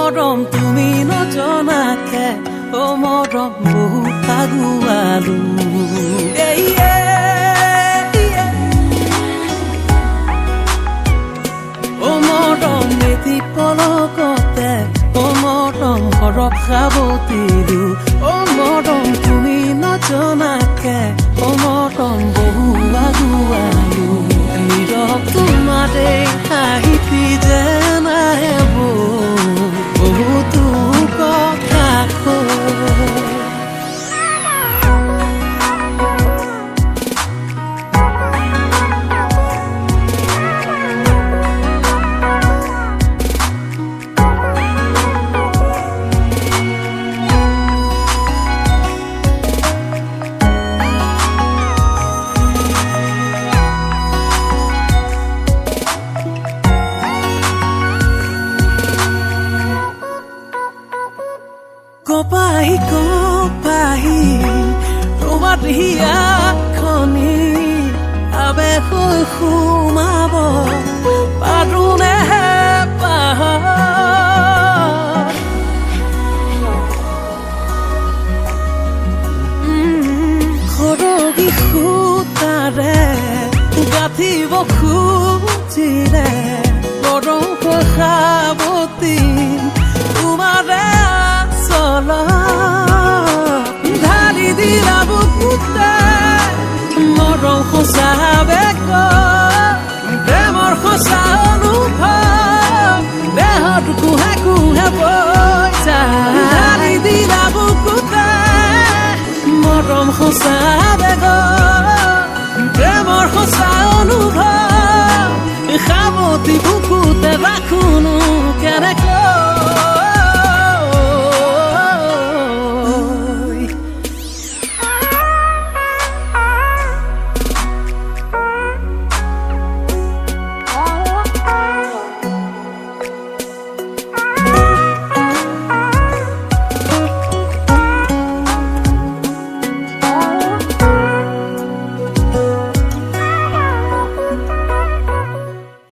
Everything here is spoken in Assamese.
মৰম তুমি নজনাকে অ মৰম বহুত আগুৱালো অ মৰম মেথি পলকতে অ মৰম সৰহ সাৱতিলো অ মৰম তুমি নজনাকে অ মৰম বহু আগুৱালো নীৰৱ তোমাৰে হাঁহি যেন আহে বহুতো কথা Kopahi Robat hiya khoni abe khoi khumabo parune paha khorogi khutare gathi bokhutire borong khaboti tumare ধাৰি দিলা বুকুতে মৰম সঁচা বেগ প্ৰেমৰ সঁচা অনুভৱ দেহত কুহে কুহে পইচা ধাৰি দিলা বুকুতে মৰম সঁচা বেগ প্ৰেমৰ সঁচা অনুভৱ সাৱতি বুকু